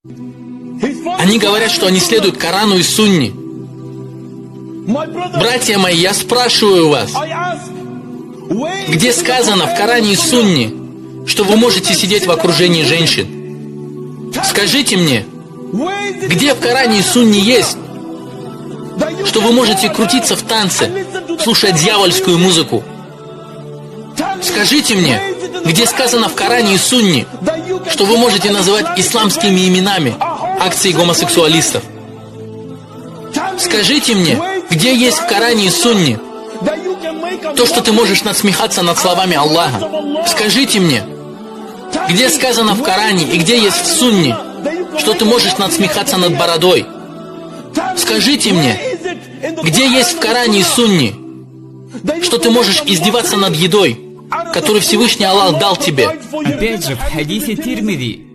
Они говорят, что они следуют Корану и Сунне. Братья мои, я спрашиваю вас, где сказано в Коране и Сунне, что вы можете сидеть в окружении женщин? Скажите мне, где в Коране и Сунне есть, что вы можете крутиться в танце, слушая дьявольскую музыку? Скажите мне, где сказано в Коране и Сунне, что вы можете называть исламскими именами акции гомосексуалистов? Скажите мне, где есть в Коране и Сунне то, что ты можешь насмехаться над словами Аллаха? Скажите мне, где сказано в Коране и где есть в Сунне, что ты можешь насмехаться над бородой? Скажите мне, где есть в Коране и Сунне, что ты можешь издеваться над едой, которую Всевышний Аллах дал тебе? Опять же, в хадисе Тирмизи